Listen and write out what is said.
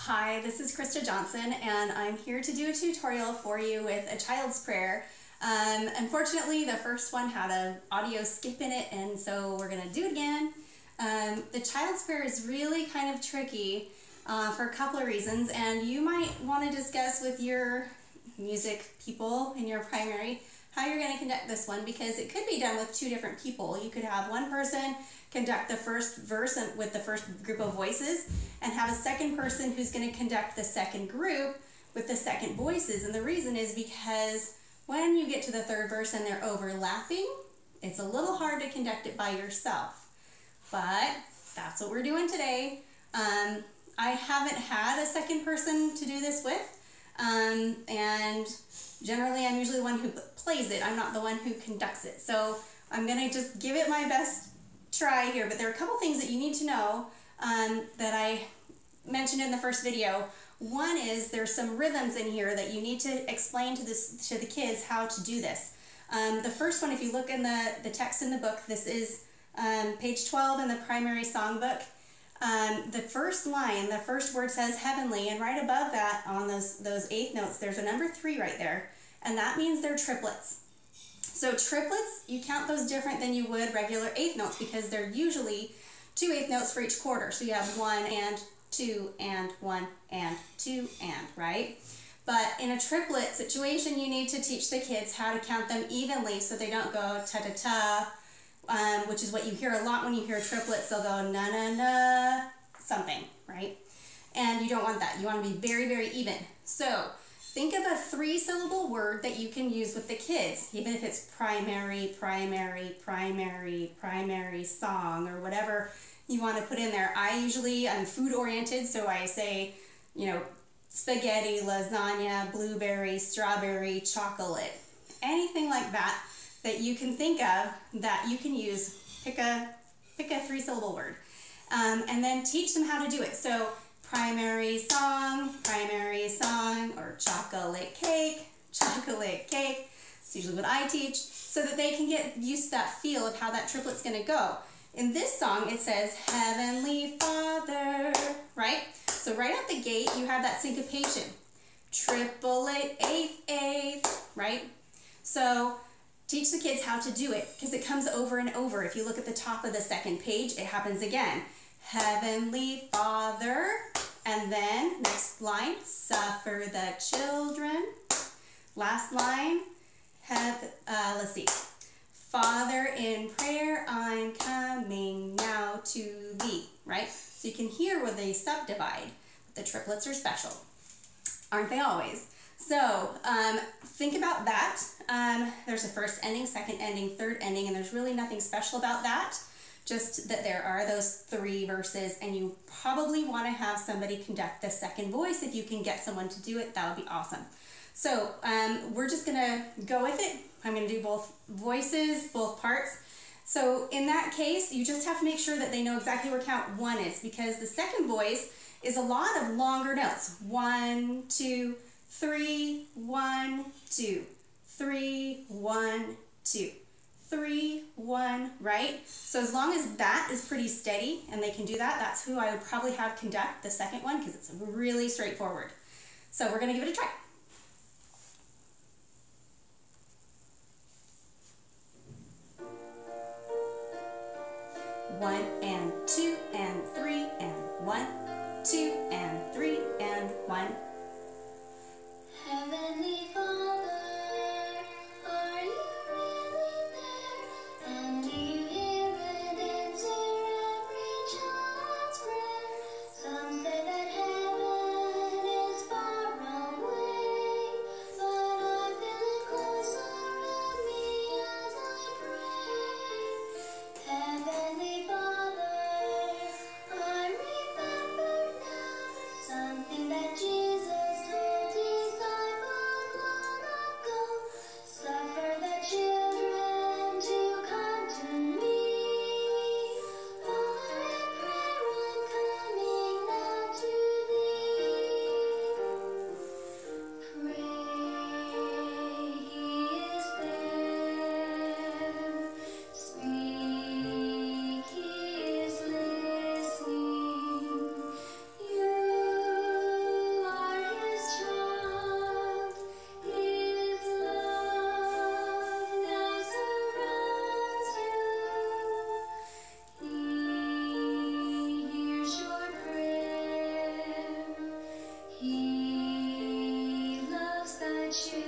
Hi, this is Krista Johnson, and I'm here to do a tutorial for you with a child's prayer. Unfortunately, the first one had an audio skip in it, and so we're going to do it again. The child's prayer is really kind of tricky for a couple of reasons, and you might want to discuss with your music people in your primary how you're going to conduct this one, because it could be done with two different people. You could have one person conduct the first verse with the first group of voices and have a second person who's going to conduct the second group with the second voices. And the reason is because when you get to the third verse and they're overlapping, it's a little hard to conduct it by yourself. But that's what we're doing today. I haven't had a second person to do this with, and generally I'm usually the one who plays it. I'm not the one who conducts it. So I'm going to just give it my best try here, but there are a couple things that you need to know that I mentioned in the first video. One is there's some rhythms in here that you need to explain to the kids how to do this. The first one, if you look in the text in the book, this is page 12 in the primary songbook. The first line, the first word says heavenly, and right above that on those eighth notes, there's a number 3 right there, and that means they're triplets. So triplets, you count those different than you would regular eighth notes, because they're usually 2 eighth notes for each quarter. So you have 1 and 2 and 1 and 2 and, right? But in a triplet situation, you need to teach the kids how to count them evenly so they don't go ta-ta-ta, which is what you hear a lot when you hear triplets. They'll go na-na-na, something, right? And you don't want that. You want to be very, very even. So think of a 3-syllable word that you can use with the kids, even if it's primary, primary, primary, primary song, or whatever you want to put in there. I'm food-oriented, so I say, spaghetti, lasagna, blueberry, strawberry, chocolate. Anything like that that you can think of that you can use. Pick a 3-syllable word. And then teach them how to do it. So primary song, or chocolate cake. It's usually what I teach, so that they can get used to that feel of how that triplet's going to go. In this song, it says, Heavenly Father, right? So right out the gate, you have that syncopation. Triple eight, eighth, eighth, right? So teach the kids how to do it, because it comes over and over. If you look at the top of the second page, it happens again. Heavenly Father, and then next line, suffer the children. Last line, let's see. Father, in prayer, I'm coming now to thee, right? So you can hear where they subdivide. The triplets are special, aren't they always? So think about that. There's a first ending, second ending, third ending, and there's really nothing special about that. Just that there are those 3 verses, and you probably want to have somebody conduct the second voice. If you can get someone to do it, that would be awesome. So we're just going to go with it. I'm going to do both voices, both parts. So in that case, you just have to make sure that they know exactly where count 1 is, because the second voice is a lot of longer notes. 1, 2, 3, 1, 2, 3, 1, 2. 3, 1, right? So as long as that is pretty steady and they can do that, that's who I would probably have conduct the second one, because it's really straightforward. So we're going to give it a try. One and 2 and 3 and 1, 2 and 3 and 1. Heavenly Father, are you really there? And do you hear and answer every child's prayer? Some say that heaven is far away, but I feel it close around me as I pray. Heavenly Father, I remember now something that Jesus told disciples long ago. Suffer the children to come to me. For in prayer I'm coming now to thee. Pray, he is there. Speak, he is listening. You He loves the children.